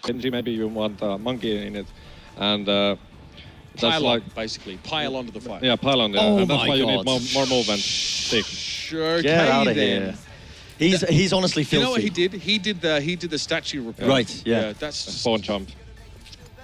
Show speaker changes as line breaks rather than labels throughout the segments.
Genji, maybe you want a monkey in it. And that's
pile
like...
on, basically. Pile onto the fight.
Yeah, pile on, yeah.
Oh
and that's
my
why you
God.
need more movement. Stick.
Sure,
Get out of
then.
here. He's honestly filthy.
You know what he did? He did the statue repair.
Right, yeah.
That's just...
Spawn jump.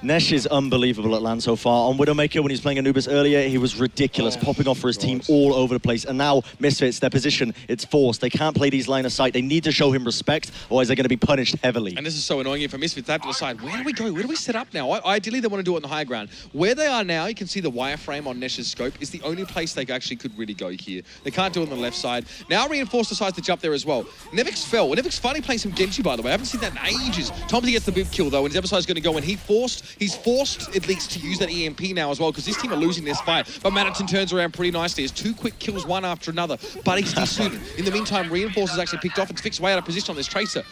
Nesh is unbelievable at LAN so far. On Widowmaker, when he was playing Anubis earlier, he was ridiculous, popping off for his team all over the place. And now, Misfits, their position, it's forced. They can't play these line of sight. They need to show him respect, otherwise they're going to be punished heavily.
And this is so annoying for Misfits. They have to decide, where do we go? Where do we set up now? Ideally, they want to do it on the high ground. Where they are now, you can see the wireframe on Nesh's scope, is the only place they actually could really go here. They can't do it on the left side. Now, Reinforce decides to jump there as well. Nevix fell. Nevix finally playing some Genji, by the way. I haven't seen that in ages. tomzeY gets the big kill, though, and Zebbosai is going to go, and he's forced at least to use that EMP now as well, because this team are losing this fight. But Manneten turns around pretty nicely. Has 2 quick kills, one after another, but he's de-suited. In the meantime, Reinforce is actually picked off and TviQ's way out of position on this Tracer.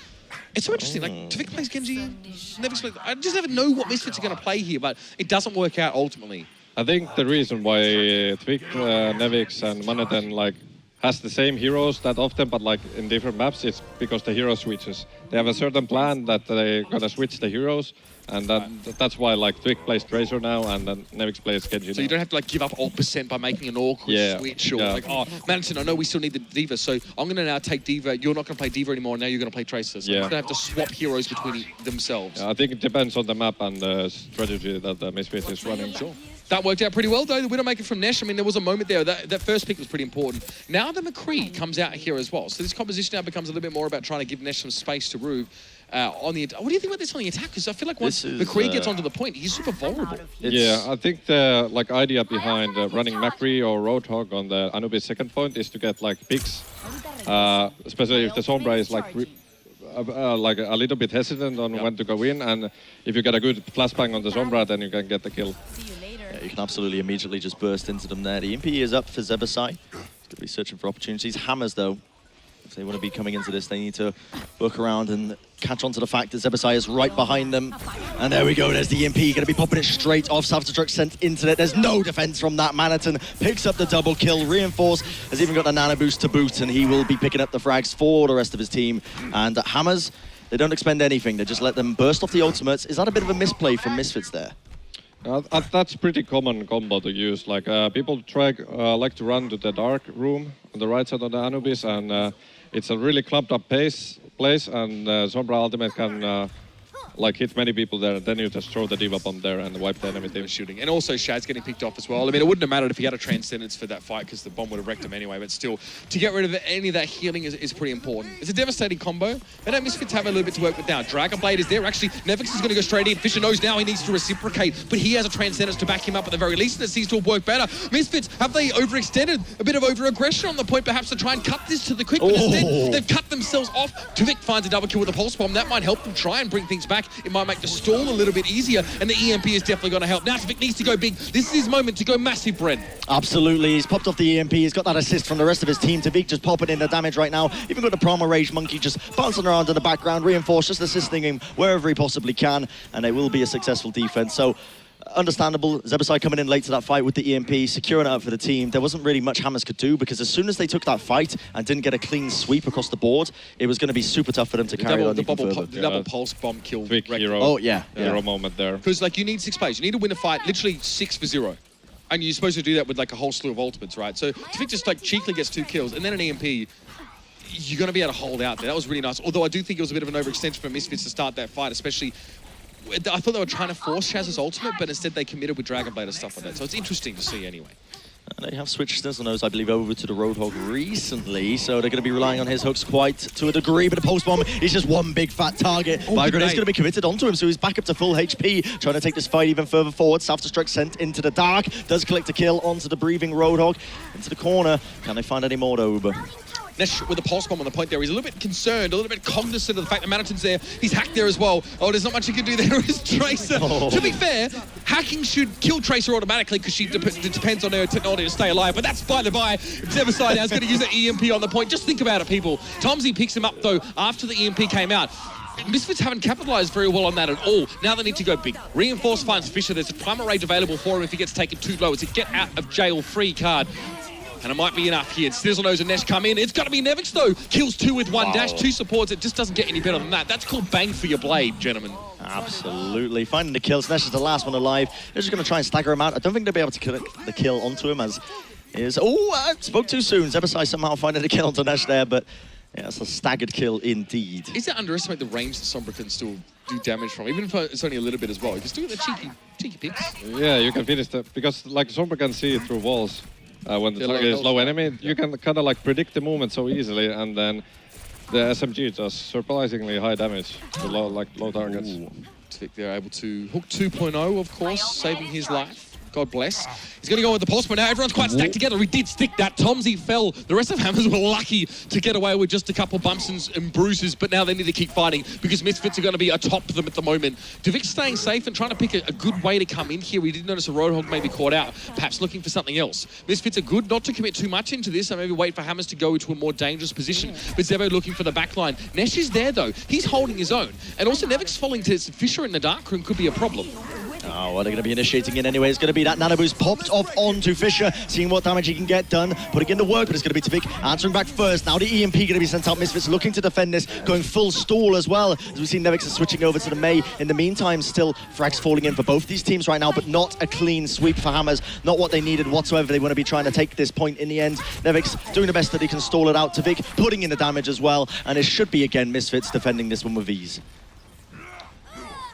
It's so interesting, like, TviQ plays Genji, Nevix plays... I just never know what Misfits are going to play here, but it doesn't work out ultimately.
I think the reason why TviQ, Nevix and Manneten like has the same heroes that often, but like in different maps, it's because the hero switches. They have a certain plan that they're gonna switch the heroes, and that's why like TviQ plays Tracer now, and then Nevix plays Genji.
So you don't have to like give up all % by making an awkward switch, or like, oh, Manneten, I know we still need the D.Va, so I'm gonna now take D.Va. You're not gonna play D.Va anymore. Now you're gonna play Tracer. So they're gonna have to swap heroes between themselves.
I think it depends on the map and the strategy that the Misfits is running.
Sure. That worked out pretty well, though. The Widowmaker from Nesh, I mean, there was a moment there. That first pick was pretty important. Now the McCree comes out here as well. So this composition now becomes a little bit more about trying to give Nesh some space to move on the... What do you think about this on the attack? Because I feel like once McCree gets onto the point, he's super vulnerable.
Yeah, I think the like idea behind running McCree or Roadhog on the Anubis second point is to get like picks, especially if the Sombra is like a little bit hesitant on when to go in, and if you get a good flashbang on the Sombra, then you can get the kill.
Yeah, you can absolutely immediately just burst into them there. The EMP is up for Zebbosai. He's going to be searching for opportunities. Hammers, though, if they want to be coming into this, they need to work around and catch on to the fact that Zebbosai is right behind them. And there we go, there's the EMP, going to be popping it straight off. Self-destruct sent into it. There's no defense from that. Manneten picks up the double kill. Reinforce has even got the nano boost to boot, and he will be picking up the frags for the rest of his team. And Hammers, they don't expend anything. They just let them burst off the ultimates. Is that a bit of a misplay from Misfits there?
That's pretty common combo to use. Like people like to run to the dark room on the right side of the Anubis, and it's a really clumped up place, and Sombra ultimate can like hit many people there, and then you just throw the D.Va bomb there and wipe the enemy team
shooting. And also Shaz getting picked off as well. I mean, it wouldn't have mattered if he had a Transcendence for that fight, because the bomb would have wrecked him anyway, but still, to get rid of any of that healing is pretty important. It's a devastating combo. They don't Misfits have a little bit to work with now. Dragonblade is there. Actually, Nevix is going to go straight in. Fischer knows now he needs to reciprocate, but he has a Transcendence to back him up at the very least, and it seems to have worked better. Misfits, have they overextended? A bit of over-aggression on the point, perhaps, to try and cut this to the quick, but instead, they've cut themselves off. TviQ finds a double kill with a pulse bomb. That might help them try and bring things back. It might make the stall a little bit easier, and the EMP is definitely going to help. Now TviQ needs to go big. This is his moment to go massive, Brent.
Absolutely. He's popped off the EMP. He's got that assist from the rest of his team. TviQ just popping in the damage right now. Even got the Promo Rage Monkey just bouncing around in the background. Reinforce just assisting him wherever he possibly can, and it will be a successful defense. So, understandable. Zebbosai coming in late to that fight with the EMP, securing it up for the team. There wasn't really much Hammers could do, because as soon as they took that fight and didn't get a clean sweep across the board, it was going to be super tough for them to carry on even further.
The double pulse bomb kill.
Hero.
Oh, yeah.
Hero moment there.
Because, like, you need 6 plays. You need to win a fight literally 6 for 0. And you're supposed to do that with, like, a whole slew of ultimates, right? So TviQ just, like, cheekily gets 2 kills, and then an EMP, you're going to be able to hold out there. That was really nice. Although I do think it was a bit of an overextension for Misfits to start that fight, especially... I thought they were trying to force Shaz's ultimate, but instead they committed with Dragonblade and stuff like that. So it's interesting to see anyway.
And they have switched Snizzlenose, I believe, over to the Roadhog recently, so they're going to be relying on his hooks quite to a degree, but the post bomb is just one big fat target. Byron is going to be committed onto him, so he's back up to full HP, trying to take this fight even further forward. Self-destruct sent into the dark, does collect a kill onto the breathing Roadhog. Into the corner, can they find any more though, Uber?
Nesh with a pulse bomb on the point there. He's a little bit concerned, a little bit cognizant of the fact that Manneten's there. He's hacked there as well. Oh, there's not much he can do there with Tracer. To be fair, hacking should kill Tracer automatically, because she depends on her technology to stay alive. But that's by the by. Zebbosai now is going to use that EMP on the point. Just think about it, people. tomzeY picks him up, though, after the EMP came out. Misfits haven't capitalized very well on that at all. Now they need to go big. Reinforce finds Fischer. There's a primal rage available for him if he gets taken too low. It's a get out of jail free card. And it might be enough here. Snizzlenose and Nesh come in. It's got to be Nevix, though. Kills 2 with 1 dash, 2 supports. It just doesn't get any better than that. That's called bang for your blade, gentlemen.
Absolutely. Finding the kills. Nesh is the last one alive. They're just going to try and stagger him out. I don't think they'll be able to kill the kill onto him as is. Oh, I spoke too soon. Zebbosai somehow finding the kill onto Nesh there, but yeah, it's a staggered kill indeed.
Is it underestimate the range that Sombra can still do damage from, even if it's only a little bit as well? You can still get the cheeky picks.
Yeah, you can finish that because like Sombra can see through walls when the target is low enemy. You can kind of like predict the movement so easily, and then the SMG does surprisingly high damage to low targets.
TviQ, they're able to hook 2.0, of course, saving his life. God bless. He's going to go with the pulse, but now everyone's quite stacked together. We did stick that. tomzeY fell. The rest of Hammers were lucky to get away with just a couple bumps and bruises, but now they need to keep fighting because Misfits are going to be atop them at the moment. TviQ staying safe and trying to pick a good way to come in here. We did notice a Roadhog maybe caught out, perhaps looking for something else. Misfits are good not to commit too much into this, and maybe wait for Hammers to go to a more dangerous position. But Zebbo looking for the back line. Nesh is there, though. He's holding his own. And also, Nevix falling to Fischer in the dark room could be a problem.
Oh, well, they're going to be initiating in anyway. It's going to be that nano boost popped off onto Fischer, seeing what damage he can get done, putting in the work, but it's going to be TviQ answering back first. Now the EMP going to be sent out. Misfits looking to defend this, going full stall as well. As we see Nevix is switching over to the May. In the meantime, still frags falling in for both these teams right now, but not a clean sweep for Hammers. Not what they needed whatsoever. They want to be trying to take this point in the end. Nevix doing the best that he can stall it out. TviQ putting in the damage as well, and it should be again Misfits defending this one with ease.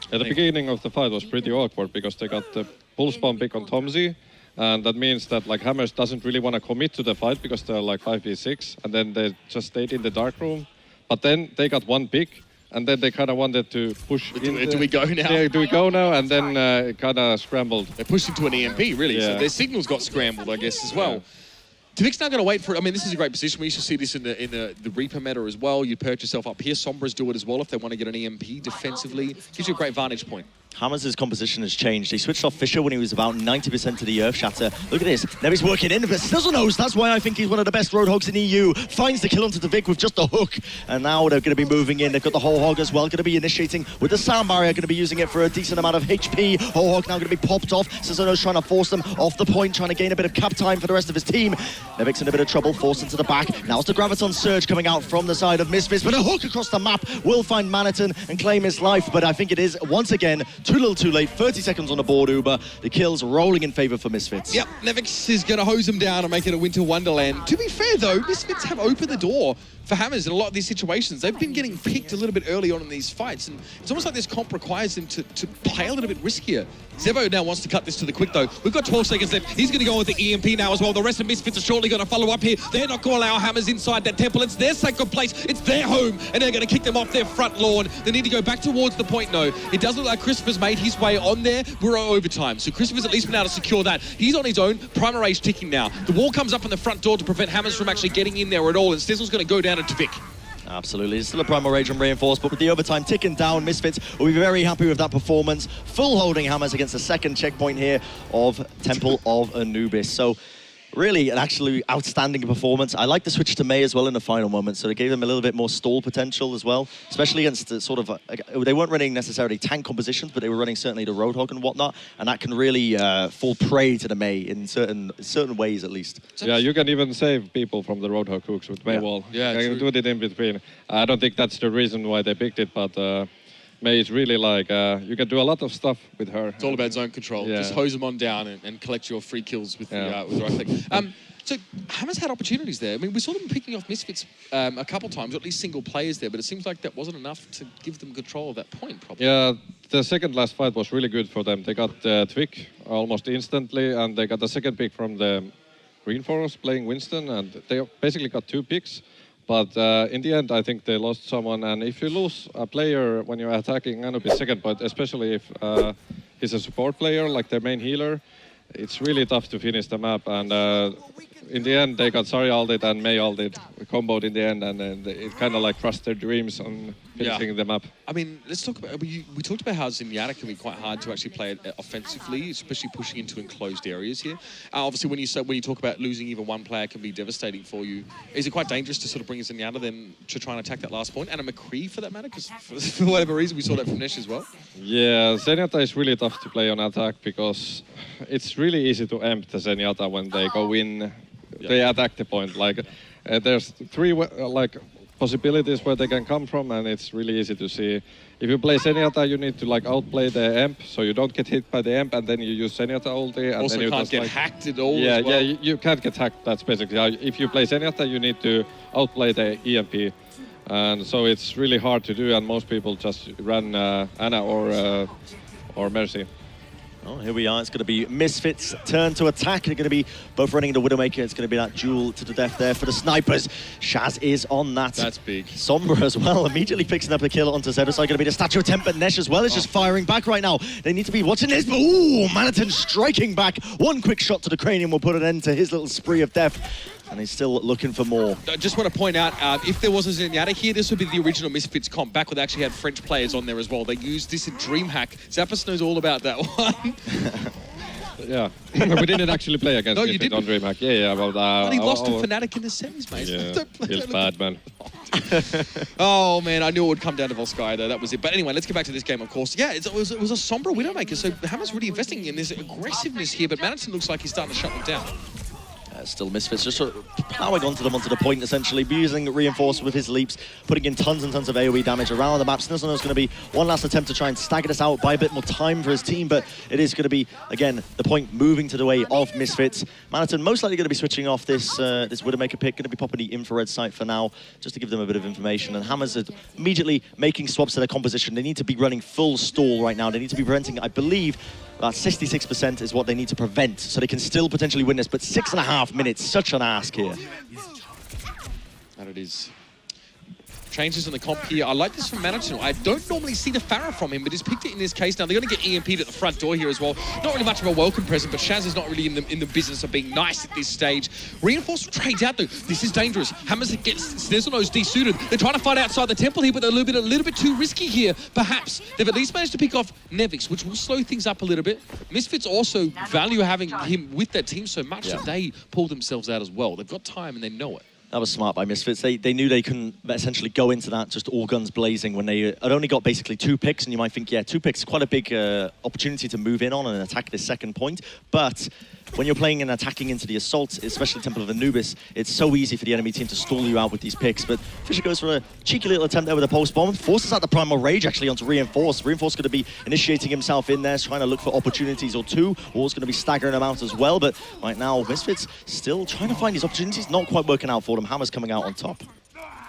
At the beginning of the fight was pretty awkward because they got the pulse bomb pick on tomzeY, and that means that like Hammers doesn't really want to commit to the fight because they're like 5v6, and then they just stayed in the dark room. But then they got one pick, and then they kind of wanted to push.
Do we go now?
Yeah, do we go now? And then it kind of scrambled.
They pushed into an EMP, really.
Yeah.
So their signals got scrambled, I guess, as well. TviQ's now going to wait for it. I mean, this is a great position. We used to see this in the Reaper meta as well. You perch yourself up here. Sombras do it as well if they want to get an EMP defensively. Gives you a great vantage point.
Hammers' composition has changed. He switched off Fischer when he was about 90% to the Earth Shatter. Look at this. Nevix working in, but Snizzlenose. That's why I think he's one of the best Roadhogs in EU. Finds the kill onto TviQ with just a hook. And now they're going to be moving in. They've got the whole hog as well. Going to be initiating with the sound barrier. Going to be using it for a decent amount of HP. Whole hog now going to be popped off. Snizzlenose trying to force them off the point, trying to gain a bit of cap time for the rest of his team. Nevix in a bit of trouble, forced into the back. Now it's the Graviton Surge coming out from the side of Misfits. But a hook across the map will find Manneten and claim his life. But I think it is, once again, too little too late. 30 seconds on the board, Uber. The kills rolling in favour for Misfits.
Yep, Nevix is going to hose them down and make it a winter wonderland. To be fair, though, Misfits have opened the door for Hammers in a lot of these situations. They've been getting picked a little bit early on in these fights, and it's almost like this comp requires them to play a little bit riskier. Zebbo now wants to cut this to the quick, though. We've got 12 seconds left. He's going to go with the EMP now as well. The rest of Misfits are shortly going to follow up here. They're not going to allow Hammers inside that temple. It's their sacred place. It's their home, and they're going to kick them off their front lawn. They need to go back towards the point, though. It does look like ChrisTFer's made his way on there. We're overtime, so ChrisTFer's at least been able to secure that. He's on his own. Primer Age ticking now. The wall comes up on the front door to prevent Hammers from actually getting in there at all, and Snizzle's going to go down to TviQ.
Absolutely. It's still a Primal Rage and Reinforced, but with the overtime ticking down, Misfits will be very happy with that performance. Full holding Hammers against the second checkpoint here of Temple of Anubis. So really an actually outstanding performance. I like the switch to May as well in the final moment, so they gave them a little bit more stall potential as well, especially against the sort of, they weren't running necessarily tank compositions, but they were running certainly the Roadhog and whatnot, and that can really fall prey to the May in certain ways at least.
Yeah, you can even save people from the Roadhog hooks with May wall.
Yeah,
you can do it in between. I don't think that's the reason why they picked it, but May is really like, you can do a lot of stuff with her.
It's all about zone control.
Yeah.
Just hose them on down and collect your free kills with the right click. So Hammers had opportunities there. I mean, we saw them picking off Misfits a couple times, or at least single players there, but it seems like that wasn't enough to give them control of that point, probably.
Yeah, the second last fight was really good for them. They got TviQ almost instantly, and they got the second pick from the Reinforced playing Winston, and they basically got 2 picks. But in the end, I think they lost someone. And if you lose a player when you're attacking Anubis second point, especially if he's a support player, like their main healer, it's really tough to finish the map. And in the end, they got Sari ulted and May ulted, comboed in the end, and it kind of like crushed their dreams on finishing the map.
I mean, let's talk about, we talked about how Zenyatta can be quite hard to actually play it offensively, especially pushing into enclosed areas here. Obviously, when you talk about losing even one player can be devastating for you, is it quite dangerous to sort of bring Zenyatta then to try and attack that last point? And a McCree for that matter, because for whatever reason, we saw that from Nesh as well.
Yeah, Zenyatta is really tough to play on attack because it's really easy to empt the Zenyatta when they go in. They attack the point. Like there's 3 like possibilities where they can come from, and it's really easy to see. if you play Zenyatta, you need to like outplay the Emp, so you don't get hit by the Emp, and then you use Zenyatta ulti, and
also
then you
can't
just
get
like,
hacked at all.
yeah,
as well.
yeah, you can't get hacked. That's basically if you play Zenyatta, you need to outplay the EMP, and so it's really hard to do. And most people just run Ana or Mercy.
Oh, here we are. It's going to be Misfits' turn to attack. They're going to be both running into Widowmaker. It's going to be that duel to the death there for the snipers. Shaz is on that.
That's big.
Sombra as well, immediately picking up the kill onto Zebbosai. Going to be the statue of temp, but Nesh as well is just firing back right now. They need to be watching this, but ooh, Manneten striking back. One quick shot to the cranium will put an end to his little spree of death. And he's still looking for more.
I just want to point out, if there was a Zenyatta here, this would be the original Misfits comp back when they actually had French players on there as well. They used this in DreamHack. Zappos knows all about that one.
Yeah, we didn't actually play against
you
Misfits on DreamHack. Yeah, but
But he lost to Fnatic in the semis, mate.
Yeah, he's bad, man.
Oh man, I knew it would come down to Volsky though. That was it. But anyway, let's get back to this game, of course. Yeah, it was a Sombra Widowmaker, so Hammer's really investing in this aggressiveness here, but Manneten looks like he's starting to shut them down.
Still Misfits just sort of plowing onto them onto the point, essentially, using Reinforce with his leaps, putting in tons and tons of AoE damage around the map. Snizzlenose is going to be one last attempt to try and stagger this out, buy a bit more time for his team, but it is going to be, again, the point moving to the way of Misfits. Manneten most likely going to be switching off this this Widowmaker pick, going to be popping the infrared sight for now, just to give them a bit of information. And Hammers are immediately making swaps to their composition. They need to be running full stall right now. They need to be preventing, I believe, about 66% is what they need to prevent, so they can still potentially win this, but 6.5 minutes, such an ask here.
And it is. Changes in the comp here. I like this from Manneten. I don't normally see the Pharah from him, but he's picked it in this case now. They're going to get EMP'd at the front door here as well. Not really much of a welcome present, but Shaz is not really in the business of being nice at this stage. Reinforce trades out though. This is dangerous. Hammers gets Snizzlenose desuited. They're trying to fight outside the temple here, but they're a little bit too risky here. Perhaps they've at least managed to pick off Nevix, which will slow things up a little bit. Misfits also value having him with their team so much that they pull themselves out as well. They've got time and they know it.
That was smart by Misfits. They knew they couldn't essentially go into that just all guns blazing when they had only got basically 2 picks, and you might think, yeah, 2 picks is quite a big opportunity to move in on and attack this second point. But when you're playing and attacking into the assault, especially Temple of Anubis, it's so easy for the enemy team to stall you out with these picks. But Fischer goes for a cheeky little attempt there with a pulse bomb, forces out the Primal Rage actually onto Reinforce. Reinforce going to be initiating himself in there, trying to look for opportunities or two. Wall's going to be staggering him out as well. But right now, Misfits still trying to find these opportunities, not quite working out for them. Hammer's coming out on top.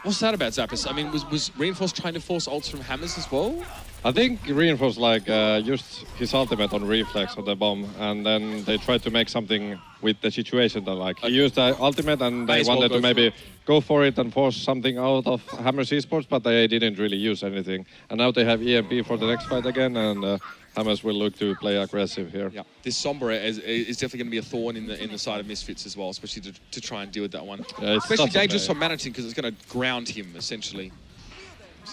What's that about, Zappos? I mean, was Reinforce trying to force ults from Hammers as well?
I think Reinforce like used his ultimate on reflex on the bomb, and then they tried to make something with the situation. That like he used the ultimate, and they wanted to maybe go for it and force something out of Hammers Esports, but they didn't really use anything. And now they have EMP for the next fight again, and Hammers will look to play aggressive here.
Yeah, this Sombra is definitely going to be a thorn in the side of Misfits as well, especially to try and deal with that one. Yeah, especially dangerous for Manneten because it's going to ground him essentially.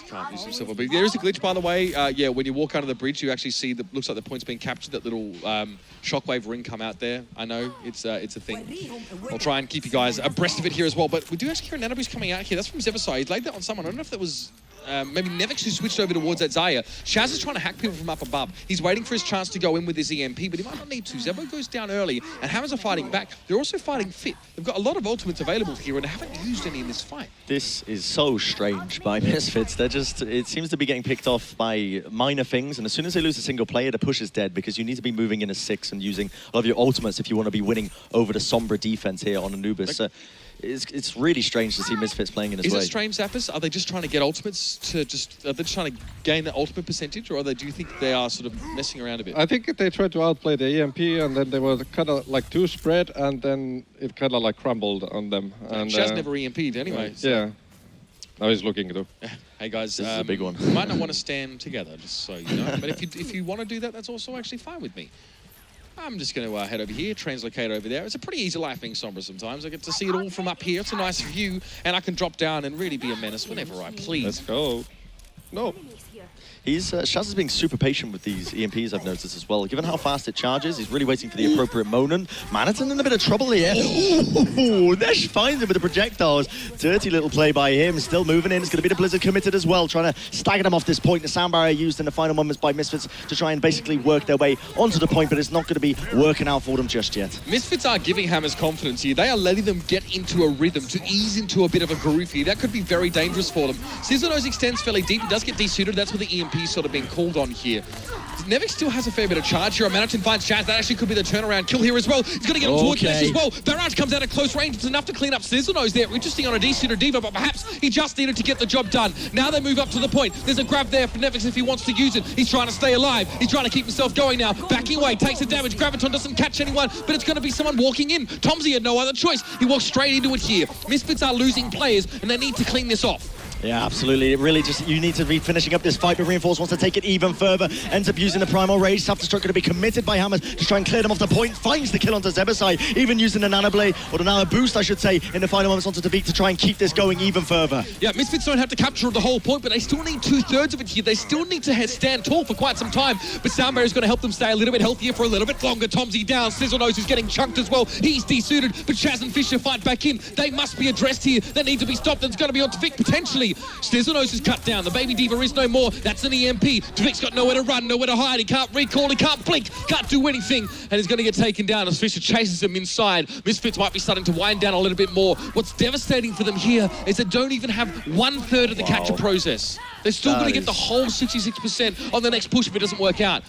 Can't use himself. But there is a glitch, by the way. Yeah, when you walk under the bridge, you actually see looks like the point's being captured. That little shockwave ring come out there. I know it's a thing. I'll try and keep you guys abreast of it here as well. But we do actually hear an Anubis coming out here. That's from Zebbosai. He's laid that on someone. I don't know if that was maybe Nevix who switched over towards that Zaya. Shaz is trying to hack people from up above. He's waiting for his chance to go in with his EMP, but he might not need to. Zebbo goes down early, and Hammers are fighting back. They're also fighting fit. They've got a lot of ultimates available here, and they haven't used any in this fight.
This is so strange by Misfits. They're just, it seems to be getting picked off by minor things, and as soon as they lose a single player, the push is dead because you need to be moving in a 6 and using a lot of your ultimates if you want to be winning over the Sombra defense here on Anubis. It's really strange to see Misfits playing in this way.
Is it strange, Zappos? Are they just trying to get ultimates to are they just trying to gain the ultimate percentage, or do you think they are sort of messing around a bit?
I think they tried to outplay the EMP, and then they were kind of like too spread, and then it kind of like crumbled on them. And
Shaz never EMP'd anyway. So.
Yeah. Now he's looking though.
Hey guys,
this is a big one.
You might not want to stand together, just so you know. But if you want to do that, that's also actually fine with me. I'm just going to head over here, translocate over there. It's a pretty easy life being Sombra sometimes. I get to see it all from up here. It's a nice view, and I can drop down and really be a menace whenever I please.
Let's go. No.
Shaz is being super patient with these EMPs, I've noticed as well. Given how fast it charges, he's really waiting for the appropriate moment. Manneten in a bit of trouble here. Ooh, Nesh finds him with the projectiles. Dirty little play by him. Still moving in. It's going to be the Blizzard committed as well, trying to stagger them off this point. The sound barrier used in the final moments by Misfits to try and basically work their way onto the point, but it's not going to be working out for them just yet.
Misfits are giving Hammers confidence here. They are letting them get into a rhythm, to ease into a bit of a groove here. That could be very dangerous for them. Snizzlenose extends fairly deep. He does get desuited. That's until the EMP sort of being called on here. Nevix still has a fair bit of charge here. Manneten finds Shaz. That actually could be the turnaround kill here as well. He's going to get him towards Nesh as well. Barrage comes out at close range. It's enough to clean up Snizzlenose there. Interesting on a D-Suited Diva, but perhaps he just needed to get the job done. Now they move up to the point. There's a grab there for Nevix if he wants to use it. He's trying to stay alive. He's trying to keep himself going now. Backing away, takes the damage. Graviton doesn't catch anyone, but it's going to be someone walking in. tomzeY had no other choice. He walks straight into it here. Misfits are losing players, and they need to clean this off.
Yeah, absolutely. It really just, you need to be finishing up this fight, but Reinforce wants to take it even further. Ends up using the Primal Rage. Self-destruct going to be committed by Hammers to try and clear them off the point. Finds the kill onto Zebbosai, even using the Nano Blade, or the Nano Boost, I should say, in the final moments onto TviQ to try and keep this going even further.
Yeah, Misfits don't have to capture the whole point, but they still need 2/3 of it here. They still need to stand tall for quite some time, but Sound Barrier is going to help them stay a little bit healthier for a little bit longer. tomzeY down. Snizzlenose is getting chunked as well. He's de-suited, but Shaz and Fischer fight back in. They must be addressed here. They need to be stopped. It's going to be on TviQ potentially. Snizzlenose is cut down. The baby diva is no more. That's an EMP. TviQ's got nowhere to run, nowhere to hide. He can't recall, he can't blink, can't do anything, and he's going to get taken down as Fischer chases him inside. Misfits might be starting to wind down a little bit more. What's devastating for them here is they don't even have 1/3 of the capture process. They're still going to get the whole 66% on the next push if it doesn't work out.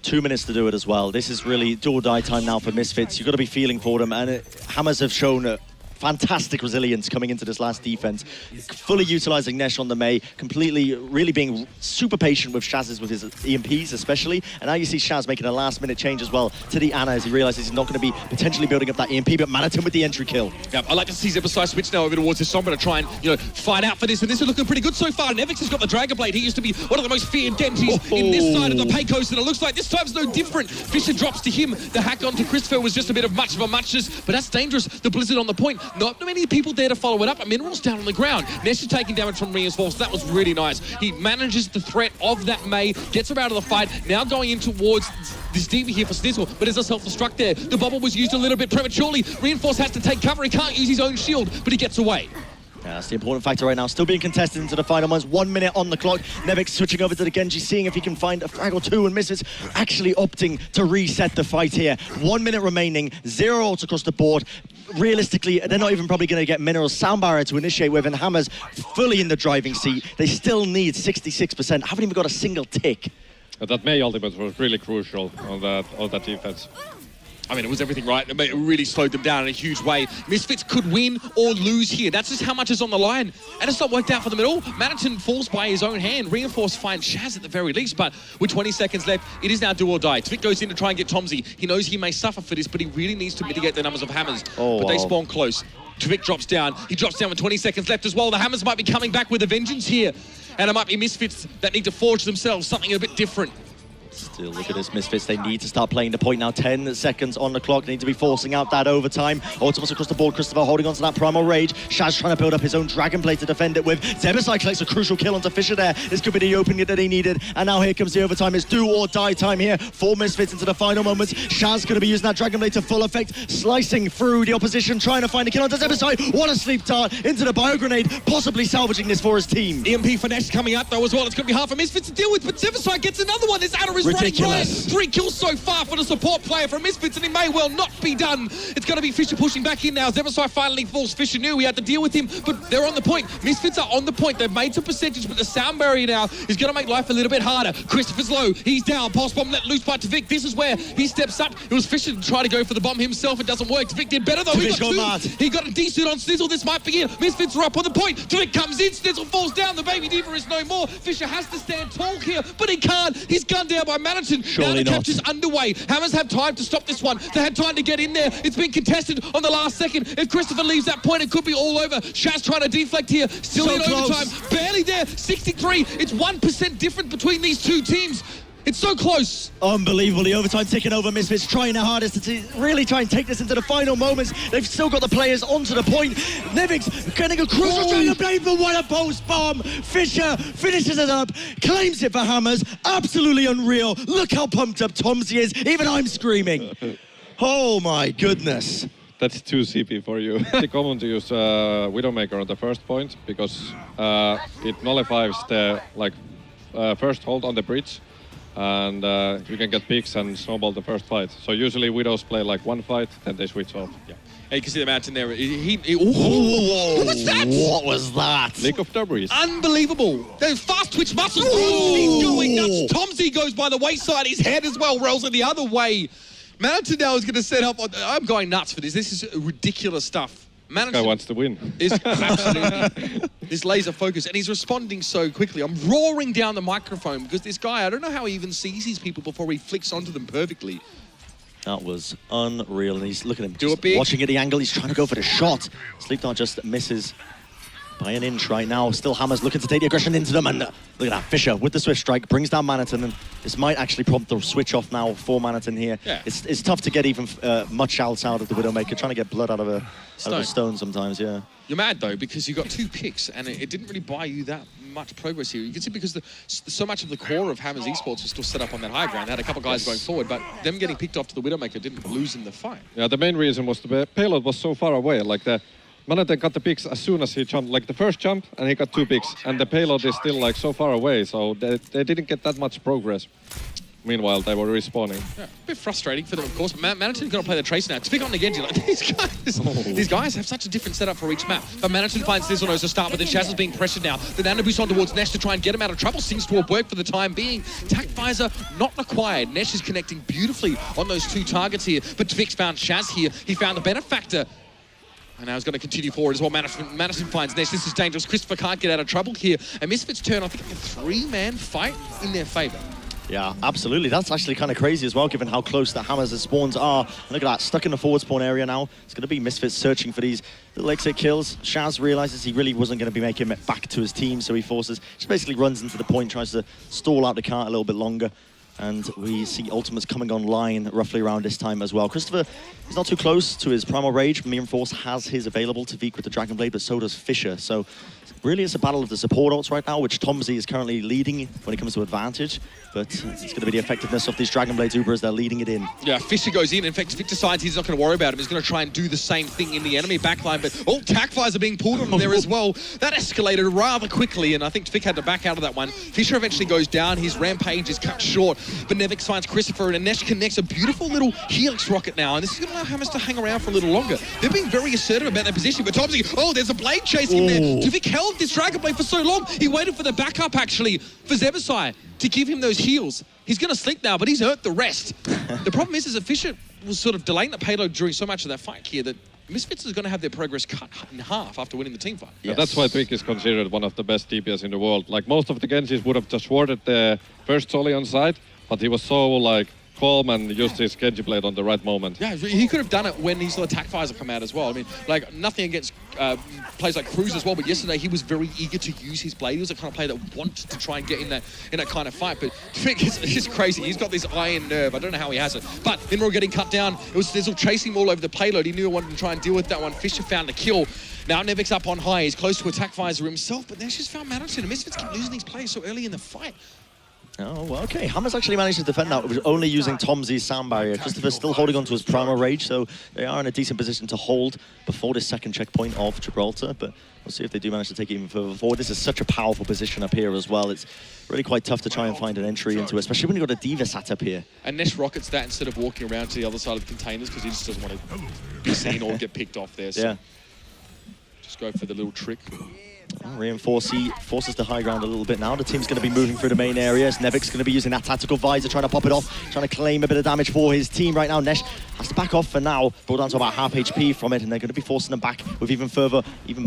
2 minutes to do it as well. This is really do or die time now for Misfits. You've got to be feeling for them, and Hammers have shown fantastic resilience coming into this last defense, fully utilizing Nesh on the May, completely, really being super patient with Shaz's, with his EMPs especially, and now you see Shaz making a last-minute change as well to the Ana as he realizes he's not going to be potentially building up that EMP, but Manneten with the entry kill.
Yeah, I like to see Zebbosai switch now over towards his Sombra to try and, fight out for this, and this is looking pretty good so far. Nevix has got the Dragon Blade. He used to be one of the most feared Genjis in this side of the pay coast, and it looks like this time's no different. Fischer drops to him. The hack onto ChrisTFer was just a bit of much of a muchness, but that's dangerous. The Blizzard on the point. Not many people there to follow it up. Mineral's down on the ground. Nesh is taking damage from Reinforce. That was really nice. He manages the threat of that May, gets her out of the fight. Now going in towards this Diva here for Snizzle, but there's a self-destruct there. The bubble was used a little bit prematurely. Reinforce has to take cover. He can't use his own shield, but he gets away.
Yeah, that's the important factor right now. Still being contested into the final ones. 1 minute on the clock. Nevix switching over to the Genji, seeing if he can find a frag or two, and Misfits actually opting to reset the fight here. 1 minute remaining, 0 ults across the board. Realistically, they're not even probably going to get Mineral's Sound Barrier to initiate with, and Hammers fully in the driving seat. They still need 66%. Haven't even got a single tick.
That May ultimate was really crucial on that defense.
I mean, it was everything right. It really slowed them down in a huge way. Misfits could win or lose here. That's just how much is on the line. And it's not worked out for them at all. Manneten falls by his own hand. Reinforce finds Shaz at the very least, but with 20 seconds left, it is now do or die. TviQ goes in to try and get tomzeY. He knows he may suffer for this, but he really needs to mitigate the numbers of Hammers. But they spawn close. TviQ drops down. He drops down with 20 seconds left as well. The Hammers might be coming back with a vengeance here. And it might be Misfits that need to forge themselves something a bit different.
Still, look at this, Misfits. They need to start playing the point now. 10 seconds on the clock. They need to be forcing out that overtime. Ultimates across the board. ChrisTFer holding on to that Primal Rage. Shaz trying to build up his own Dragon Blade to defend it with. Zebbosai collects a crucial kill onto Fischer there. This could be the opening that he needed. And now here comes the overtime. It's do or die time here for Misfits into the final moments. Shaz going to be using that Dragon Blade to full effect, slicing through the opposition, trying to find a kill onto Zebbosai. What a sleep dart into the bio grenade, possibly salvaging this for his team.
EMP for Nesh coming up though as well. It's going to be hard for Misfits to deal with, but Zebbosai gets another one. This Ana is running right. 3 kills so far for the support player from Misfits, and it may well not be done. It's going to be Fischer pushing back in now. Zebbosai finally falls. Fischer knew he had to deal with him, but they're on the point. Misfits are on the point. They've made some percentage, but the Sound Barrier now is going to make life a little bit harder. ChrisTFer's low. He's down. Pulse Bomb let loose by TviQ. This is where he steps up. It was Fischer to try to go for the bomb himself. It doesn't work. TviQ did better, though. He got a D-suit on Snizzle. This might be it. Misfits are up on the point. TviQ comes in. Snizzle falls down. The baby diva is no more. Fischer has to stand tall here, but he can't. He's gunned down by Manneten. Now the capture's underway. Hammers have time to stop this one. They had time to get in there. It's been contested on the last second. If ChrisTFer leaves that point, it could be all over. Shaz trying to deflect here. Still in overtime. Barely there. 63. It's 1% different between these two teams. It's so close.
Unbelievable. The overtime taking over. Misfits trying their hardest to really try and take this into the final moments. They've still got the players onto the point. Nevix getting a crucial Dragon Blade, but what a post bomb. Fischer finishes it up, claims it for Hammers. Absolutely unreal. Look how pumped up tomzeY is. Even I'm screaming. Oh my goodness.
That's 2 CP for you. It's common to use Widowmaker on the first point because it nullifies the first hold on the bridge. And you can get picks and snowball the first fight. So usually Widows play like one fight, then they switch off.
Yeah. Hey, you can see the Manneten there. What was that?
What was that?
League of Debris.
Unbelievable. Those fast twitch muscles. Oh, he's going nuts. tomzeY goes by the wayside. His head as well rolls in the other way. Manneten now is going to set up. I'm going nuts for this. This is ridiculous stuff.
This guy wants to win.
Is absolutely this laser focus, and he's responding so quickly. I'm roaring down the microphone because this guy, I don't know how he even sees these people before he flicks onto them perfectly.
That was unreal, and he's looking at him,
Do it big.
watching at the angle. He's trying to go for the shot. Sleepdart just misses by an inch right now. Still Hammers looking to take the aggression into them, and look at that. Fischer with the swift strike brings down Manneten, and this might actually prompt the switch off now for Manneten here.
Yeah.
It's tough to get even much else out of the Widowmaker, trying to get blood out of a stone sometimes, yeah.
You're mad though because you got 2 picks, and it didn't really buy you that much progress here. You can see because so much of the core of Hammers Esports was still set up on that high ground. They had a couple guys going forward, but them getting picked off to the Widowmaker didn't lose in the fight.
Yeah, the main reason was the payload was so far away. Like the Manneten got the picks as soon as he jumped, like the first jump, and he got 2 picks, and the payload is still like so far away, so they didn't get that much progress. Meanwhile, they were respawning.
Yeah, a bit frustrating for them, of course. But Manneten's going to play the Trace now. TviQ on the Genji, like these guys have such a different setup for each map. But Manneten finds Snizzlenose to start with, and Shaz is being pressured now. Then Anubis on towards Nesh to try and get him out of trouble. Seems to have worked for the time being. TakeTV not required. Nesh is connecting beautifully on those 2 targets here. But TviQ found Shaz here. He found the Benefactor. And now he's going to continue forward as well. Manneten finds Nesh. This is dangerous. ChrisTFer can't get out of trouble here. And Misfits turn, I think, a 3-man fight in their favor.
Yeah, absolutely. That's actually kind of crazy as well, given how close the Hammers' spawns are. And look at that, stuck in the forward spawn area now. It's going to be Misfits searching for these little exit kills. Shaz realizes he really wasn't going to be making it back to his team, so he forces, just basically runs into the point, tries to stall out the cart a little bit longer. And we see ultimates coming online roughly around this time as well. ChrisTFer is not too close to his Primal Rage. Reinforce has his available to TviQ with the Dragon Blade, but so does Fischer. So really it's a battle of the support ults right now, which tomzeY is currently leading when it comes to advantage. But it's going to be the effectiveness of these Dragon Blades Uber as they're leading it in.
Yeah, Fischer goes in. In fact, TviQ decides he's not going to worry about him. He's going to try and do the same thing in the enemy backline. But all TakeFires are being pulled on there as well. That escalated rather quickly, and I think TviQ had to back out of that one. Fischer eventually goes down. His rampage is cut short. But Nevix finds ChrisTFer, and Nesh connects a beautiful little Helix rocket now. And this is going to allow Hammers to hang around for a little longer. They're being very assertive about their position. But tomzeY, oh, there's a blade chasing there. TviQ held this Dragon Blade for so long. He waited for the backup, actually, for Zebbosai to give him those heals. He's going to sleep now, but he's hurt the rest. The problem is that Fischer was sort of delaying the payload during so much of that fight here that Misfits is going to have their progress cut in half after winning the team fight.
Yes. Yeah, that's why TviQ is considered one of the best DPS in the world. Like most of the Genjis would have just warded the first Solly on side, but he was so like calm and used his Genji blade on the right moment.
Yeah, he could have done it when he saw the TakeFires come out as well. I mean, like, nothing against players like Cruz as well, but yesterday he was very eager to use his blade. He was the kind of player that wanted to try and get in that kind of fight. But TviQ is crazy. He's got this iron nerve. I don't know how he has it. But Minro getting cut down. It was Snizzle chasing him all over the payload. He knew he wanted to try and deal with that one. Fischer found a kill. Now Nevix up on high. He's close to a TakeFires himself, but Nesh just found Manneten. And Misfits keep losing these players so early in the fight.
Oh, well, okay. Hammers actually managed to defend that, only using tomzeY's sound barrier. ChrisTFer still holding on to his Primal Rage, so they are in a decent position to hold before this second checkpoint of Gibraltar, but we'll see if they do manage to take it even further forward. This is such a powerful position up here as well. It's really quite tough to try and find an entry into it, especially when you've got a Diva sat up here.
And Nesh rockets that instead of walking around to the other side of the containers because he just doesn't want to be seen or get picked off there. So
yeah.
Just go for the little trick.
Reinforce, he forces the high ground a little bit now. The team's going to be moving through the main areas. Nevix going to be using that tactical visor, trying to pop it off, trying to claim a bit of damage for his team right now. Nesh has to back off for now, brought down to about half HP from it, and they're going to be forcing them back with even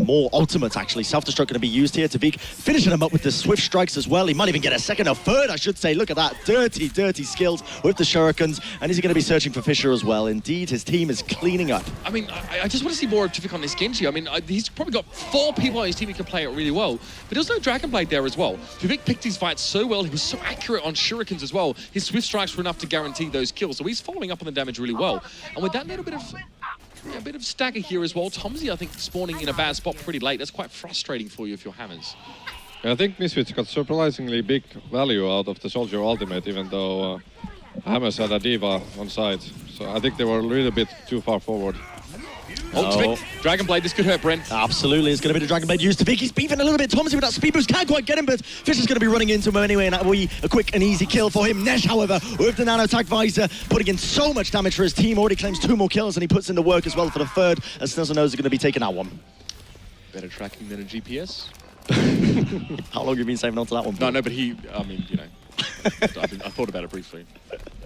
more ultimates, actually. Self-destruct going to be used here. TviQ finishing him up with the swift strikes as well. He might even get a second or third, I should say. Look at that. Dirty, dirty skills with the shurikens, and he's going to be searching for Fischer as well. Indeed, his team is cleaning up.
I mean, I just want to see more of TviQ on this Genji. I mean, he's probably got 4 people on his team who can play it really well. But there's no Dragon Blade there as well. TviQ picked his fights so well. He was so accurate on shurikens as well. His swift strikes were enough to guarantee those kills. So he's following up on the damage really well. And with that little bit of stagger here as well, tomzeY, I think, spawning in a bad spot pretty late. That's quite frustrating for you if you're Hammers.
I think Misfits got surprisingly big value out of the Soldier ultimate, even though Hammers had a Diva on side. So I think they were a little bit too far forward.
TviQ, Dragon Blade, this could hurt Brent.
Absolutely, it's going to be the Dragon Blade used. TviQ, he's beefing a little bit. tomzeY with that speed boost can't quite get him, but Fischer's going to be running into him anyway, and that will be a quick and easy kill for him. Nesh, however, with the nano attack visor, putting in so much damage for his team, already claims 2 more kills, and he puts in the work as well for the third, as Snizzlenose are going to be taking that one.
Better tracking than a GPS.
How long have you been saving on to that one?
No, but he, I mean, you know, I thought about it briefly.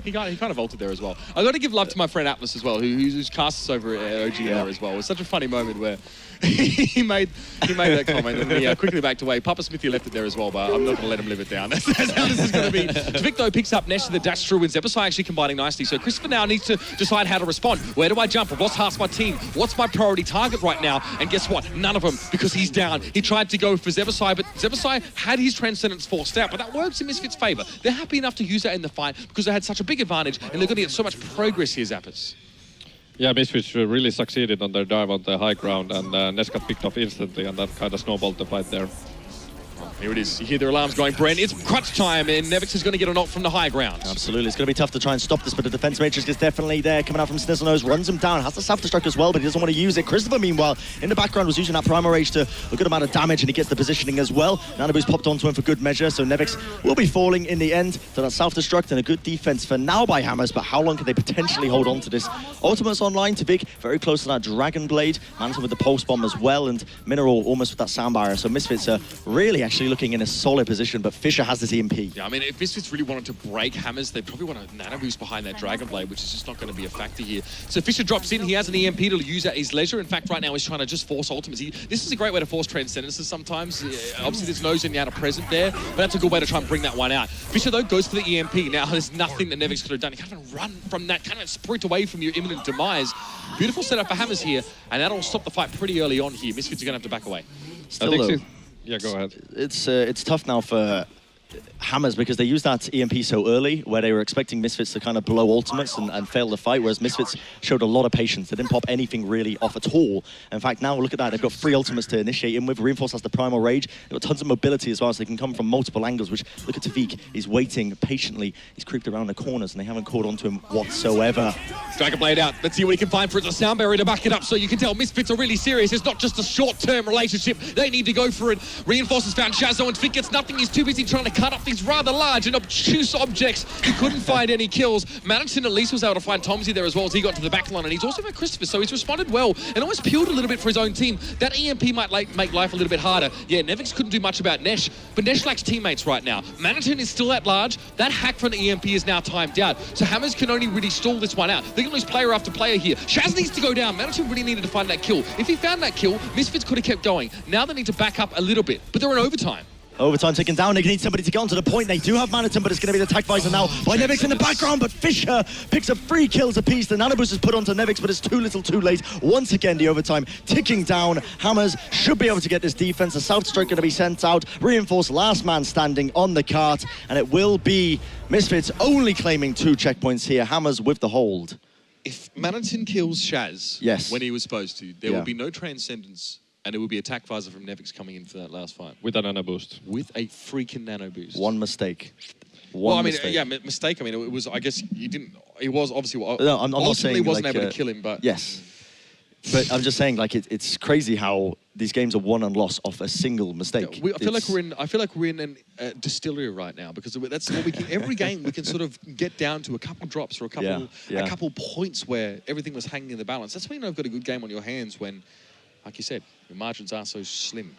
He kind of ulted there as well. I got to give love to my friend Atlas as well, who's cast us over at OGR as well. It was such a funny moment where he made that comment and he quickly backed away. Papa Smithy left it there as well, but I'm not going to let him live it down. That's how this is going to be. TviQ though picks up Nesh to the dash through, and Zebbosai actually combining nicely. So ChrisTFer now needs to decide how to respond. Where do I jump? What's half my team? What's my priority target right now? And guess what? None of them, because he's down. He tried to go for Zebbosai, but Zebbosai had his Transcendence forced out, but that works in Misfits' favor. They're happy enough to use that in the fight because they had such a big advantage, and they're going to get so much progress here, Zappers.
Yeah, Misfits really succeeded on their dive on the high ground, and Nesh got picked off instantly, and that kind of snowballed the fight there.
Here it is. You hear their alarms going, Brent. It's crunch time, and Nevix is going to get a knock from the high ground.
Absolutely. It's going to be tough to try and stop this, but the defense matrix is definitely there. Coming out from Snizzlenose, runs him down, has the self-destruct as well, but he doesn't want to use it. ChrisTFer, meanwhile, in the background, was using that Primal Rage to a good amount of damage, and he gets the positioning as well. Anubis popped onto him for good measure, so Nevix will be falling in the end to that self-destruct, and a good defense for now by Hammers, but how long can they potentially hold on to this? Ultimate's online, TviQ very close to that Dragon Blade, Manneten with the Pulse Bomb as well, and Mineral almost with that sound barrier, so Misfits are really actually looking in a solid position, but Fischer has this EMP.
Yeah, I mean, if Misfits really wanted to break Hammers, they probably want a nano boost behind that Dragon Blade, which is just not going to be a factor here. So Fischer drops in, he has an EMP to use at his leisure. In fact, right now he's trying to just force ultimates. This is a great way to force Transcendences sometimes. Obviously, there's no Zenyatta present there, but that's a good way to try and bring that one out. Fischer, though, goes for the EMP. Now, there's nothing that Nevix could have done. He can't even run from that, kind of sprint away from your imminent demise. Beautiful setup for Hammers here, and that'll stop the fight pretty early on here. Misfits are going to have to back away.
Still,
yeah, go ahead.
It's tough now for Hammers because they used that EMP so early where they were expecting Misfits to kind of blow ultimates and fail the fight, whereas Misfits showed a lot of patience. They didn't pop anything really off at all. In fact, now look at that. They've got 3 ultimates to initiate in with. Reinforce has the Primal Rage. They've got tons of mobility as well, so they can come from multiple angles, which, look at TviQ. He's waiting patiently. He's creeped around the corners, and they haven't caught onto him whatsoever.
Dragon Blade out. Let's see what he can find for it. It's a sound barrier to back it up, so you can tell Misfits are really serious. It's not just a short-term relationship. They need to go for it. Reinforces found Shaz, and TviQ gets nothing. He's too busy trying to cut up these rather large and obtuse objects. He couldn't find any kills. Manneten at least was able to find tomzeY there as well as he got to the back line, and he's also found ChrisTFer, so he's responded well and almost peeled a little bit for his own team. That EMP might make life a little bit harder. Yeah, Nevix couldn't do much about Nesh, but Nesh lacks teammates right now. Manneten is still at large. That hack from the EMP is now timed out, so Hammers can only really stall this one out. They can lose player after player here. Shaz needs to go down. Manneten really needed to find that kill. If he found that kill, Misfits could have kept going. Now they need to back up a little bit, but they're in overtime.
Overtime taken down. They need somebody to get onto the point. They do have Manneten, but it's going to be the attack visor now by Nevix in the background. But Fischer picks up 3 kills apiece. The nanoboost is put onto Nevix, but it's too little too late. Once again, the overtime ticking down. Hammers should be able to get this defense. The South Strike going to be sent out. Reinforced last man standing on the cart. And it will be Misfits only claiming 2 checkpoints here. Hammers with the hold.
If Manneten kills Shaz when he was supposed to, there will be no Transcendence. And it will be attack visor from Nevix coming in for that last fight.
With a nano boost.
With a freaking nano boost.
One mistake.
Mistake. Yeah, mistake. I mean, it was, I guess, he didn't, he was obviously,
no, I'm not saying,
wasn't able to kill him, but...
Yes. But I'm just saying, like, it's crazy how these games are won and lost off a single mistake.
I feel like we're in a distillery right now, because that's what we can, every game we can sort of get down to a couple drops or a couple points where everything was hanging in the balance. That's when you've got a good game on your hands when, like you said, the margins are so slim.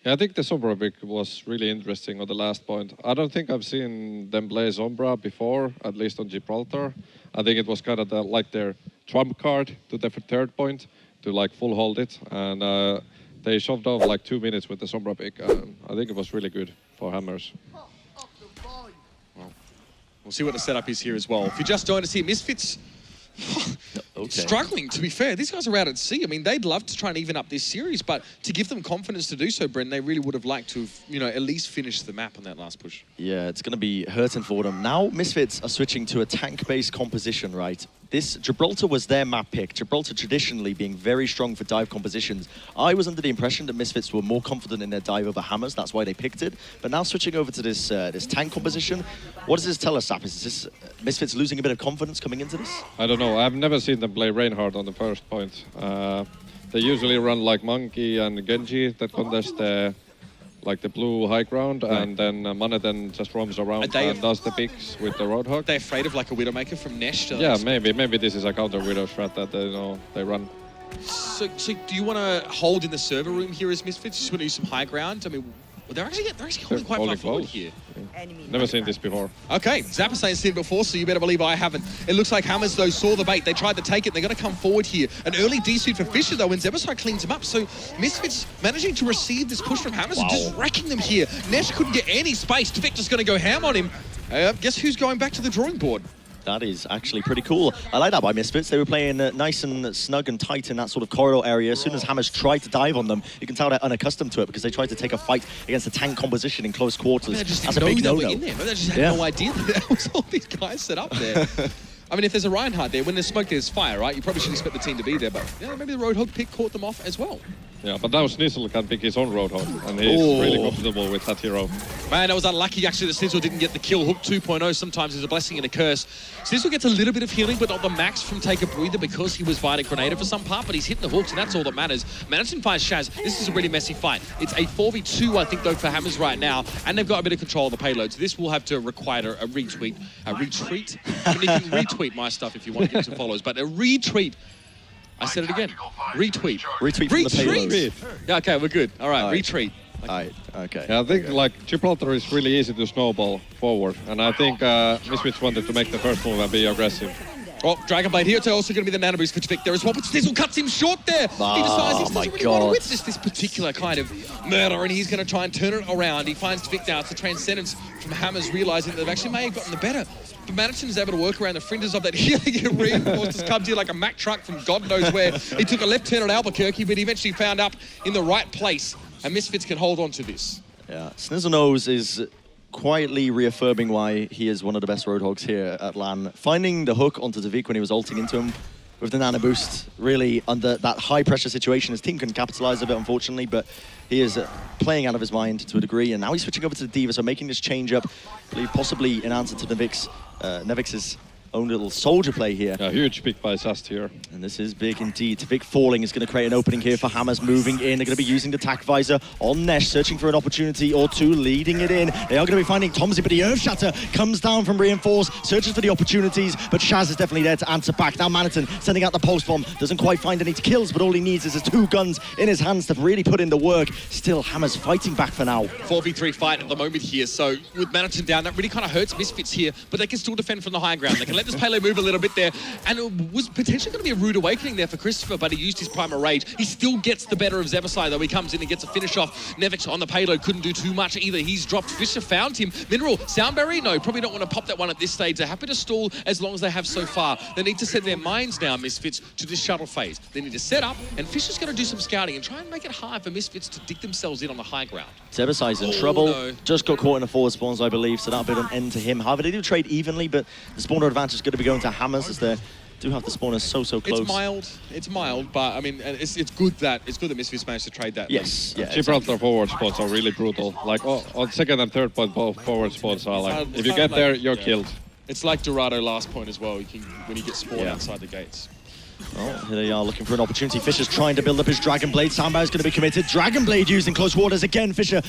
Yeah, I think the Sombra pick was really interesting on the last point. I don't think I've seen them play Sombra before, at least on Gibraltar. I think it was kind of like their trump card to the 3rd point to like full hold it. And they shoved off like 2 minutes with the Sombra pick. I think it was really good for Hammers.
Well, we'll see what the setup is here as well. If you just joined us here, Misfits... struggling, to be fair. These guys are out at sea. I mean, they'd love to try and even up this series, but to give them confidence to do so, Bren, they really would have liked to have, at least finished the map on that last push.
Yeah, it's going to be hurting for them. Now, Misfits are switching to a tank-based composition, right? this Gibraltar was their map pick. Gibraltar traditionally being very strong for dive compositions. I was under the impression that Misfits were more confident in their dive over Hammers. That's why they picked it. But now switching over to this this tank composition, what does this tell us, Sap? Is this Misfits losing a bit of confidence coming into this?
I don't know. I've never seen them play Reinhardt on the first point. They usually run like Monkey and Genji that contest the like the blue high ground, and then Manneten just roams around and does the picks with the Roadhog.
They're afraid of like a Widowmaker from Nesh.
Yeah, maybe this is a counter Widow strat that they run.
So do you want to hold in the server room here as Misfits? Just want to use some high ground? I mean, they're actually holding quite far forward here.
Never seen this before.
Okay, Zebbosai has seen it before, so you better believe I haven't. It looks like Hammers, though, saw the bait. They tried to take it. They're going to come forward here. An early D-suit for Fischer, though, when Zebbosai cleans him up. So Misfits managing to receive this push from Hammers and just wrecking them here. Nesh couldn't get any space. TviQ's going to go ham on him. Guess who's going back to the drawing board?
That is actually pretty cool. I like that by Misfits. They were playing nice and snug and tight in that sort of corridor area. As soon as Hammers tried to dive on them, you can tell they're unaccustomed to it because they tried to take a fight against a tank composition in close quarters. That's a big no-no.
They just had no idea that there was all these guys set up there. I mean, if there's a Reinhardt there, when there's smoke, there's fire, right? You probably should expect the team to be there, but yeah, maybe the Roadhog pick caught them off as well.
Yeah, but now Snizzle can pick his own Roadhog, and he's really comfortable with that hero.
Man, that was unlucky, actually, that Snizzle didn't get the kill. Hook 2.0 sometimes is a blessing and a curse. Snizzle gets a little bit of healing, but not the max from Take a Breather because he was fighting Grenada for some part, but he's hitting the hooks, and that's all that matters. Manneten finds Shaz. This is a really messy fight. It's a 4v2, I think, though, for Hammers right now, and they've got a bit of control of the payload, so this will have to require a retweet. A retreat? I mean, you can retweet my stuff if you want to get some follows, but a retweet. I said it again. Retweet.
Retweet from the payload.
Yeah, okay, we're good. All right, retreat.
All right, okay.
Yeah, I think like Gibraltar is really easy to snowball forward, and I think Misfits wanted to make the first move and be aggressive.
Oh, Dragon Blade here. It's also going to be the Anubis for TviQ there as well, but Snizzle cuts him short there. He decides he doesn't really want to witness this particular kind of murder, and he's going to try and turn it around. He finds TviQ now. It's the transcendence from Hammers, realizing that they've actually may have gotten the better. But Manneten is able to work around the fringes of that healing reinforced as comes here like a Mack truck from God knows where. He took a left turn at Albuquerque, but he eventually found up in the right place, and Misfits can hold on to this.
Yeah, Snizzlenose is quietly reaffirming why he is one of the best Roadhogs here at LAN. Finding the hook onto TviQ when he was ulting into him with the nano boost, really under that high pressure situation. His team couldn't capitalize a bit, unfortunately, but he is playing out of his mind to a degree, and now he's switching over to the D.Va, so making this change up, I believe possibly in answer to Nevix. Nevix's own little soldier play here.
A huge pick by Shaz here.
And this is big indeed. TviQ falling is going to create an opening here for Hammers moving in. They're going to be using the tack visor on Nesh, searching for an opportunity or two, leading it in. They are going to be finding tomzeY, but the Earth Shatter comes down from Reinforce, searches for the opportunities, but Shaz is definitely there to answer back. Now Manneten sending out the post bomb, doesn't quite find any kills, but all he needs is his two guns in his hands to really put in the work. Still, Hammers fighting back for now.
4v3 fight at the moment here, so with Manneten down, that really kind of hurts Misfits here, but they can still defend from the high ground. They can let this payload move a little bit there, and it was potentially going to be a rude awakening there for ChrisTFer, but he used his primal rage. He still gets the better of Zebbosai, though. He comes in and gets a finish off. Nevix on the payload couldn't do too much either. He's dropped. Fischer found him. Mineral, Soundberry? No, probably don't want to pop that one at this stage. They're happy to stall as long as they have so far. They need to set their minds now, Misfits, to this shuttle phase. They need to set up, and Fischer's going to do some scouting and try and make it hard for Misfits to dig themselves in on the high ground.
Zebbosai's in trouble. Just got caught in the forward spawns, I believe, so that'll be an end to him. However, they do trade evenly, but the spawner advantage is going to be going to Hammers as they do have the spawners so close.
It's mild, but I mean, it's good that Misfits managed to trade that.
Yes, yeah.
Gibraltar forward spawns are really brutal. Like on second and third point, both forward spawns are like, if you get there, you're killed.
It's like Dorado last point as well. When you get spawned outside the gates.
Oh, here they are looking for an opportunity. Fischer's trying to build up his Dragon Blade. Soundbar's going to be committed. Dragon Blade used in close quarters again. Fischer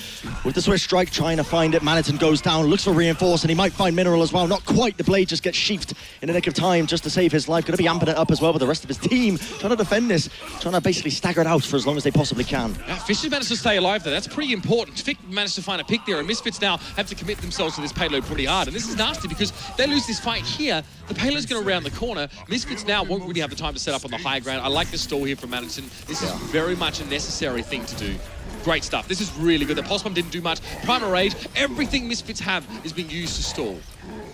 with the swift strike trying to find it. Manneten goes down, looks for Reinforce, and he might find Mineral as well. Not quite. The blade just gets sheathed in the nick of time just to save his life. Going to be amping it up as well with the rest of his team. Trying to defend this. Trying to basically stagger it out for as long as they possibly can.
Yeah, Fischer managed to stay alive there. That's pretty important. TviQ managed to find a pick there, and Misfits now have to commit themselves to this payload pretty hard. And this is nasty because they lose this fight here. The payload's going to round the corner. Misfits now won't really have the time to set up on the high ground. I like the stall here from Manneten. This is very much a necessary thing to do. Great stuff. This is really good. The pulse bomb didn't do much. Primal Rage, everything Misfits have is being used to stall.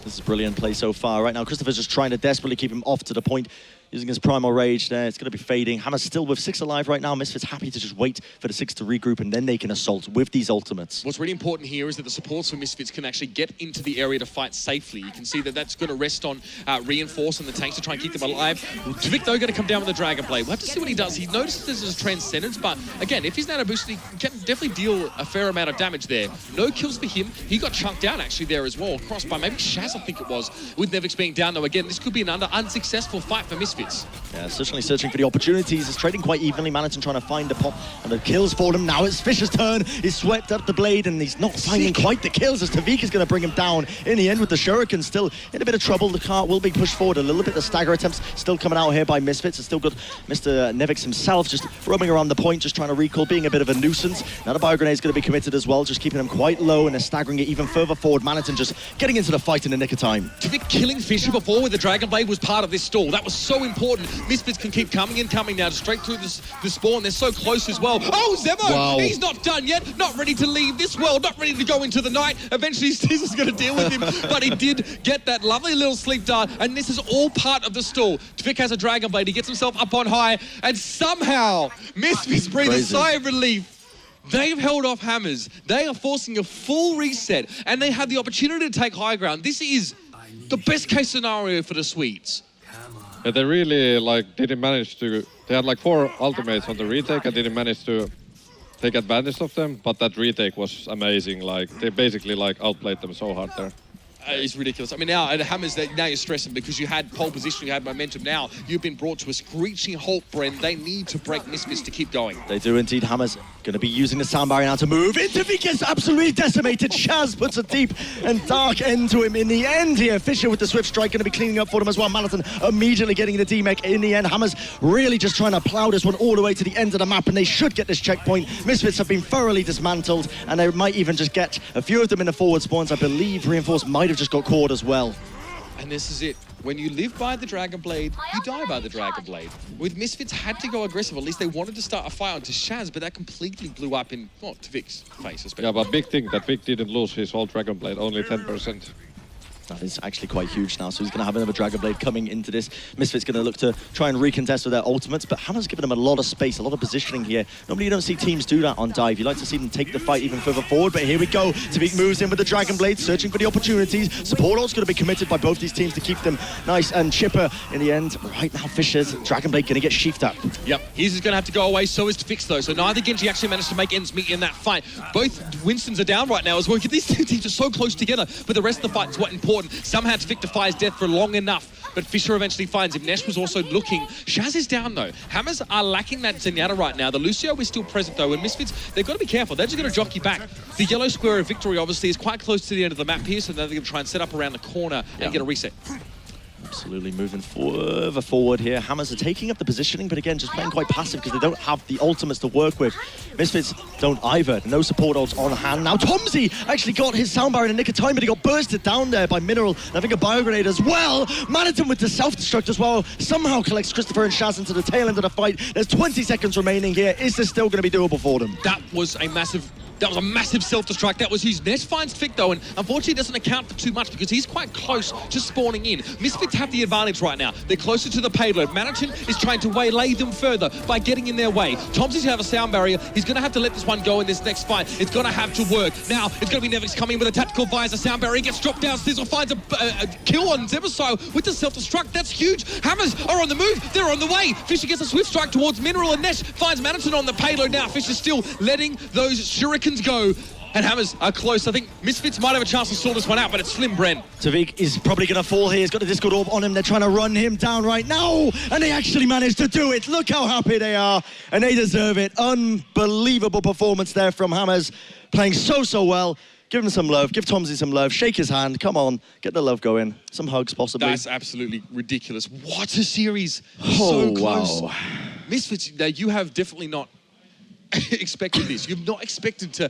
This is brilliant play so far. Right now, ChrisTFer's just trying to desperately keep him off to the point. using his Primal Rage there. It's going to be fading. Hammer's still with 6 alive right now. Misfits happy to just wait for the 6 to regroup, and then they can assault with these ultimates.
What's really important here is that the supports for Misfits can actually get into the area to fight safely. You can see that that's going to rest on reinforcing the tanks to try and keep them alive. TviQ, though, going to come down with the Dragon Blade. We'll have to see what he does. He notices his Transcendence, but again, if he's nano boosted, he can definitely deal a fair amount of damage there. No kills for him. He got chunked down actually there as well, crossed by maybe Shaz, I think it was, with Nevix being down, though. Again, this could be an unsuccessful fight for Misfits.
Yeah, certainly searching for the opportunities. It's trading quite evenly. Manneten trying to find the pop and the kills for them. Now it's Fischer's turn. He's swept up the blade and he's not finding quite the kills as TviQ is going to bring him down in the end with the Shuriken. Still in a bit of trouble. The cart will be pushed forward a little bit. The stagger attempts still coming out here by Misfits. It's still got Mr. Nevix himself just roaming around the point, just trying to recall, being a bit of a nuisance. Now the bio grenade is going to be committed as well, just keeping him quite low and they're staggering it even further forward. Manneten just getting into the fight in the nick of time.
TviQ killing Fischer before with the Dragon Blade was part of this stall. That was so important. Misfits can keep coming and coming now, straight through the spawn. They're so close as well. Oh, Zebbo!
Wow.
He's not done yet. Not ready to leave this world. Not ready to go into the night. Eventually, Snizzle's going to deal with him. But he did get that lovely little sleep dart. And this is all part of the stall. TviQ has a Dragon Blade. He gets himself up on high. And somehow, Misfits breathe a sigh of relief. They've held off Hammers. They are forcing a full reset. And they have the opportunity to take high ground. This is the best case scenario for the Swedes.
Yeah, they really didn't manage to. They had 4 ultimates on the retake and didn't manage to take advantage of them. But that retake was amazing. They basically outplayed them so hard there.
It's ridiculous. I mean, now at Hammers, now you're stressing because you had pole position, you had momentum. Now you've been brought to a screeching halt, Bren. They need to break Misfits to keep going.
They do indeed. Hammers going to be using the sound barrier now to move into TviQ gets absolutely decimated. Shaz puts a deep and dark end to him in the end here. Fischer with the swift strike going to be cleaning up for them as well. Manneten immediately getting the D-mech in the end. Hammers really just trying to plow this one all the way to the end of the map, and they should get this checkpoint. Misfits have been thoroughly dismantled, and they might even just get a few of them in the forward spawns. I believe Reinforce might have just got caught as well.
And this is it. When you live by the Dragon Blade, you die by the Dragon Blade. With Misfits had to go aggressive. At least they wanted to start a fight onto Shaz, but that completely blew up in TviQ's face, especially.
Yeah, but big thing that TviQ didn't lose his whole Dragon Blade, only 10%.
That is actually quite huge now, so he's going to have another Dragon Blade coming into this. Misfits going to look to try and recontest with their ultimates, but Hammer's given them a lot of space, a lot of positioning here. Normally you don't see teams do that on dive. You like to see them take the fight even further forward, but here we go. TviQ moves in with the Dragon Blade, searching for the opportunities. Support ult's going to be committed by both these teams to keep them nice and chipper in the end. Right now, Fischer's Dragon Blade going to get sheathed up.
Yep, he's going to have to go away, so is TviQ though. So neither Genji actually managed to make ends meet in that fight. Both Winstons are down right now as well. These two teams are so close together, but the rest of the fight is what's important. Somehow TviQ defies death for long enough, but Fischer eventually finds him. Nesh was also looking. Shaz is down though. Hammers are lacking that Zenyatta right now. The Lucio is still present though, and Misfits, they've got to be careful. They're just going to jockey back. The yellow square of victory obviously is quite close to the end of the map here, so now they're going to try and set up around the corner and get a reset.
Absolutely moving further forward here. Hammers are taking up the positioning, but again, just playing quite passive because they don't have the ultimates to work with. Misfits don't either. No support ults on hand. Now tomzeY actually got his sound barrier in the nick of time, but he got bursted down there by Mineral. And I think a bio grenade as well. Manneten with the self-destruct as well. Somehow collects ChrisTFer and Shaz into the tail end of the fight. There's 20 seconds remaining here. Is this still going to be doable for them?
That was a massive self-destruct. That was huge. Nesh finds TviQ though, and unfortunately doesn't account for too much because he's quite close to spawning in. Misfits have the advantage right now. They're closer to the payload. Manneten is trying to waylay them further by getting in their way. tomzeY's have a sound barrier. He's going to have to let this one go in this next fight. It's going to have to work. Now, it's going to be Nevix coming in with a tactical visor. Sound barrier gets dropped down. Snizzle finds a kill on Zebbosai with the self-destruct. That's huge. Hammers are on the move. They're on the way. Fischer gets a swift strike towards Mineral, and Nesh finds Manneten on the payload now. Fischer's still letting those shurikens go. And Hammers are close. I think Misfits might have a chance to sort this one out, but it's slim, Bren.
TviQ is probably going to fall here. He's got the Discord Orb on him. They're trying to run him down right now. And they actually managed to do it. Look how happy they are. And they deserve it. Unbelievable performance there from Hammers. Playing so well. Give him some love. Give tomzeY some love. Shake his hand. Come on. Get the love going. Some hugs, possibly.
That's absolutely ridiculous. What a series. So close.
Wow.
Misfits, you have definitely not expected this. You've not expected to